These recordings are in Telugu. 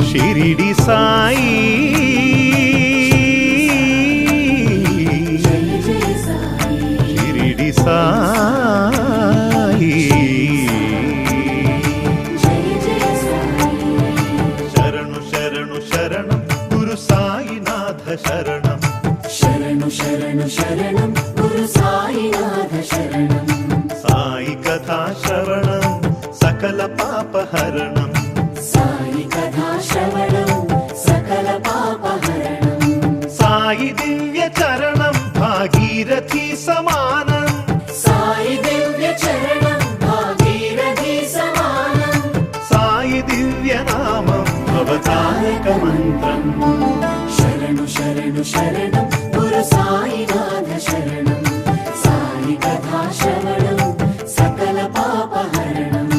షిరిడి సాయి షిరిడి సాయి శరణు శరణు శరణం గురు సాయినాథ శరణం శరణు శరణు శరణం గురు సాయినాథ శరణం సాయి కథా శ్రవణం సకల పాపహరణం సాయి కథా శ్రవణం సకల పాపహరణం సాయి దివ్య చరణం భాగీరథి సమానం సాయి దివ్య చరణం భాగీరథి సమానం సాయి దివ్య నామం అవతారక మంత్రం శరణు శరణు శరణం గురు సాయినాథ శరణం సాయి కథా శ్రవణం సకల పాపహరణం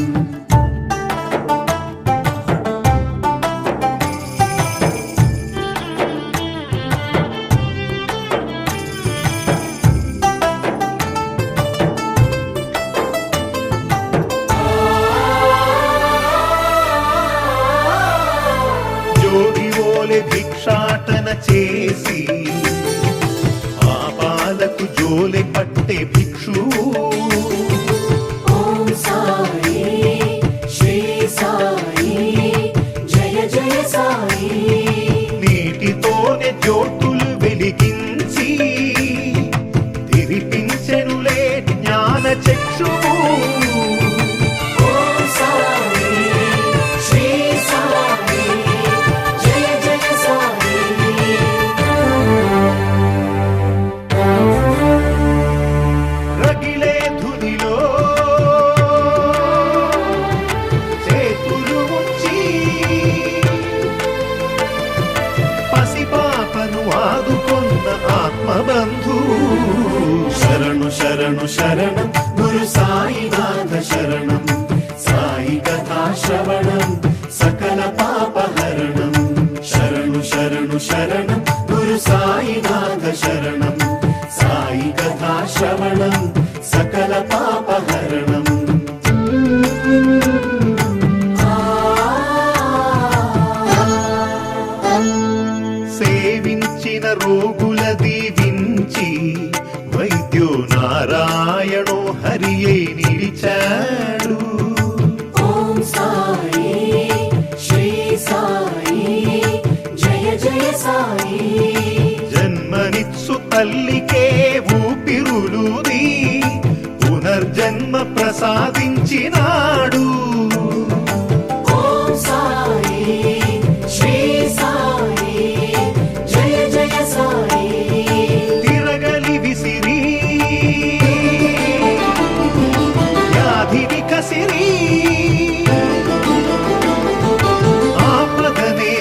జోగివోలె భిక్షాటన చేసి పాపాలకు జోలె పట్టే భిక్షు ఓం సాయి శ్రీ సాయి జయ జయ సాయి నీటితోనే జ్యోతులు వెలిగించి తిరిపించెనులే జ్ఞాన చక్షువు ఓం సాయి శ్రీ సాయి జయ జయ సాయి రగిలే ధునిలో చేతులు ఉంచి పసిపాపను ఆదుకొన్న ఆత్మబంధు శరణు శరణు శరణం గురు సాయినాథ శరణం సాయి కథా శ్రవణం సకల పాపహరణం శరణు శరణు శరణం గురు సాయినాథ శరణం సాయి కథా శ్రవణం సకల పాపహరణం సేవించిన రోగుల దీవించి వైద్యో నారాయణో హరియై నిలిచాడు ఓం సాయి శ్రీ సాయి జయ జయ సాయి జన్మనిత్సు తల్లికే ఊపిరులుది పునర్జన్మ ప్రసాదించినాడు ఓం సాయి శ్రీ సాయి జయ జయ సాయి తిరగలి విసిరి వ్యాధిని కసిరి ఆపదనే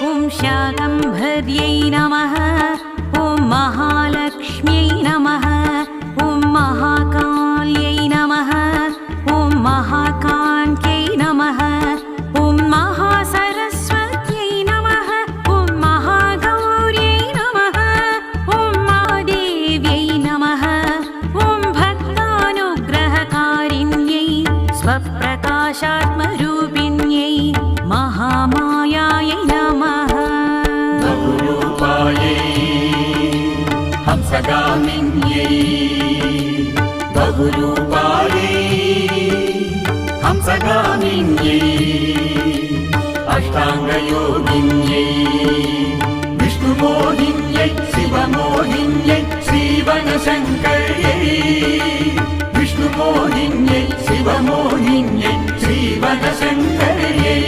ఓం శాకంభర్యై నమః ఓం మహాలక్ష్మ్యై నమః ఓం మహాకాళ్యై నమః ఓం మహాకాంత్యై నమః ఓం మహాసరస్వత్యై నమః ఓం మహాగౌర్యై నమః ఓం మహాదేవ్యై నమః ఓం భక్తానుగ్రహకారిణ్యై స్వప్రకాశాత్మరూపిణ్యై మహామాయాయై నమః బహురూపాయై హంసగామిన్యై బహురూపాయై హంసగామిన్యై అష్టాంగయోగిన్యై విష్ణుమోహిన్యై శివమోహిన్యై శ్రీవనశంకర్యై విష్ణుమోహిన్యై శివమోహిన్యై శ్రీవనశంకర్యై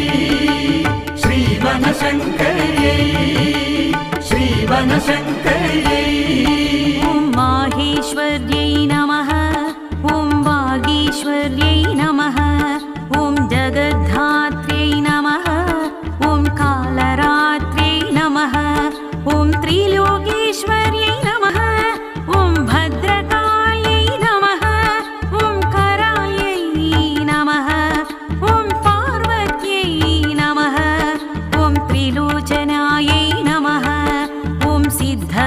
శ్రీవనశంకర్యై శ్రీవనశంకర్యై ఓం మాహేశ్వర్యై నమః ఓం వాగీశ్వర్యై నమః ఓం జగద్ధాత్ర్యై నమః ఓం కాలరాత్ర్యై నమః ఓం త్రిలోకేశ్వర్యై నమః ఓం భద్రకాళ్యై నమః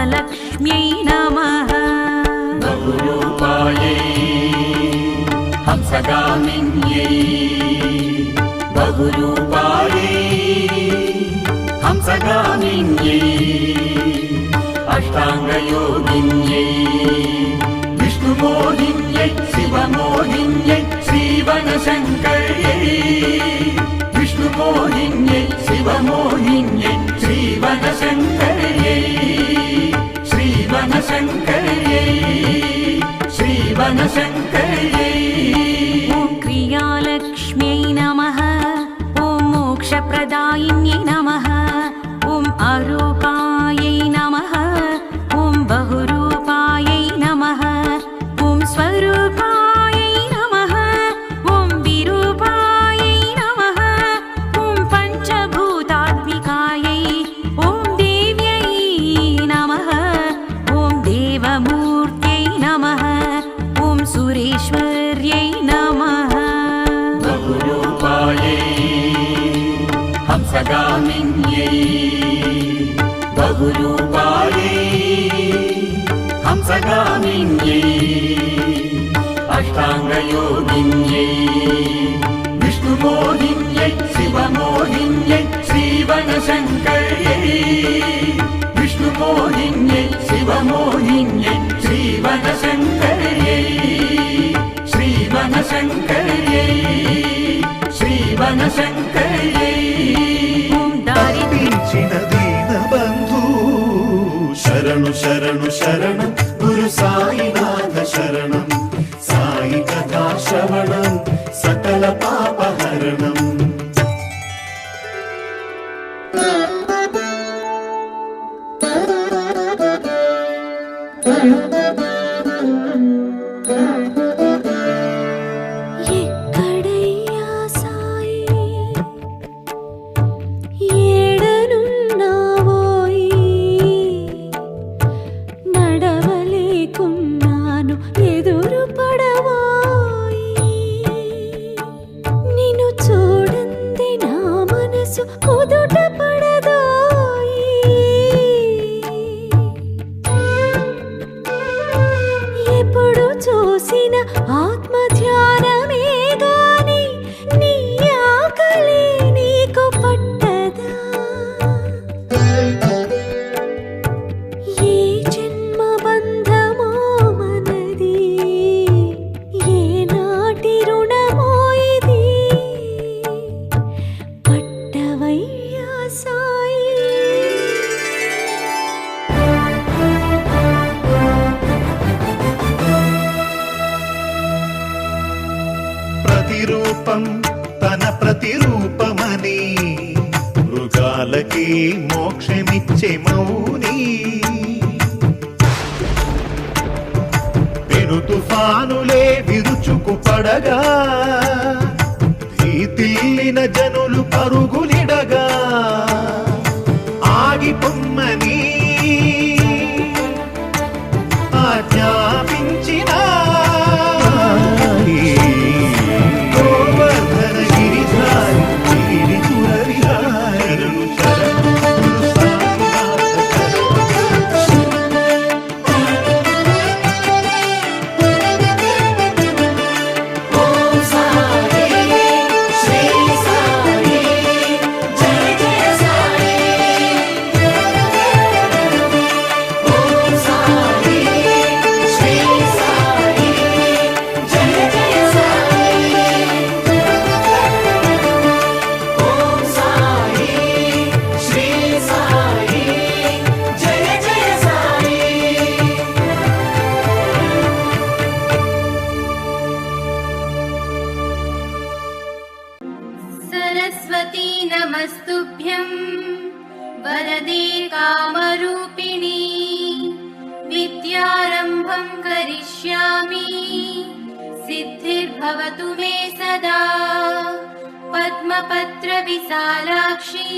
हंसलक्ष्म्यै नमः बहुरूपायै हंसगामिन्यै बहुरूपायै हंसगामिन्यै अष्टाङ्गयोगिन्यै विष्णुमोहिन्यै शिवमोहिन्यै श्रीवनशङ्कर्यै विष्णुमोहिन्यै शिवमोहिन्यै श्रीवनशङ्कर्यै श्रीवनशङ्कर्यै श्रीवनशङ्कर्यै ॐ क्रियालक्ष्म्यै नमः ॐ मोक्षप्रदायिन्यै नमः ॐ अरूपायै नमः ॐ बहुरूपायै नमः ॐ स्वरूपायै नमः ॐ विरूपायै नमः ॐ पञ्चभूतात्मिकायै ॐ देव्यै नमः ॐ देवमूर्त्यै नमः ॐ सुरेश्वर्यै नमः बहुरूपायै हंसगामिन्यै बहुरूपायै हंसगामिन्यै अष्टाङ्गयोगिन्यै विष्णुमोहिन्यै शिवमोहिन्यै श्रीवनशङ्कर्यै विष्णुमोहिन्यै शिवमोहिन्यै श्रीवनशङ्कर्यै श्रीवनशङ्कर्यै श्रीवनशङ्कर्यै ॐ दारिद्र्य తప్పించిన దీన బంధు శరణు శరణు శరణం గురు సాయినాథ శరణం సాయి కథా శ్రవణం సకల పాపహరణం ఎక్కడయ్యా సాయి ఏడనున్నావోయి నడవలేకున్నాను ఎదురు పడవోయి నిన్ను చూడంది నా మనసు కుదుట పడదోయి ఎప్పుడు చూసిన ఆత్మ ధ్యానమే గాని నీ ఆకలి నీకు పట్టదా ఏ జన్మ బంధమో మనది ఏ నాటి రుణమో ఇది పట్టవయ్యా సాయి ప్రతిరూపం తన ప్రతిరూపమని మృగాలకి మోక్షమిచ్చే మౌని పెను తుఫానులే విరుచుకు పడగా భీతిల్లిన జనులు పరుగులిడగా ఆగిపొమ్మని ఆజ్ఞాపించిన గోవర్ధన గిరిధారి గిరిధుర విహారి శరణు గురు సాయినాథ ఓం సాయి శ్రీ సాయి జయ జయ సాయి ఓం సాయి శ్రీ సాయి జయ జయ సాయి ఓం సాయి శ్రీ సాయి జయ జయ సాయి सरस्वती नमस्तुभ्यं वरदे कामरूपिणी विद्यारम्भं करिष्यामि सिद्धिर्भवतु मे सदा पद्मपत्रविशालाक्षी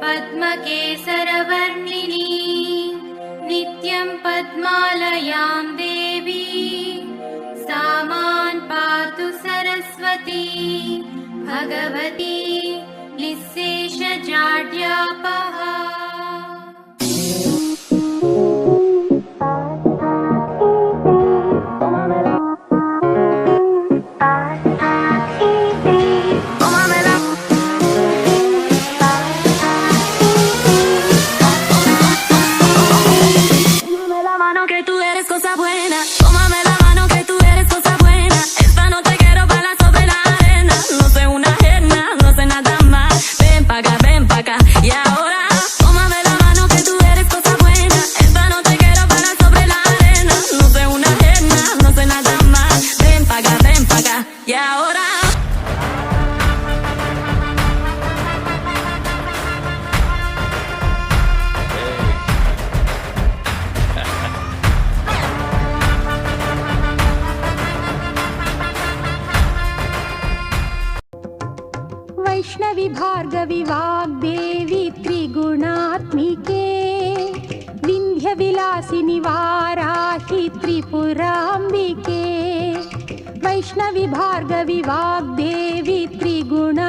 पद्मकेसरवर्णिनी नित्यं पद्मालयां देवी सा मां पातु सरस्वती भगवती निःशेषजाड्यापहा वैष्णवी भार्गवी वाग्देवी त्रिगुणात्मिके विन्ध्यविलासिनि वाराहि त्रिपुराम्बिके वैष्णवी भार्गवी वाग्देवी त्रिगुणात्मिके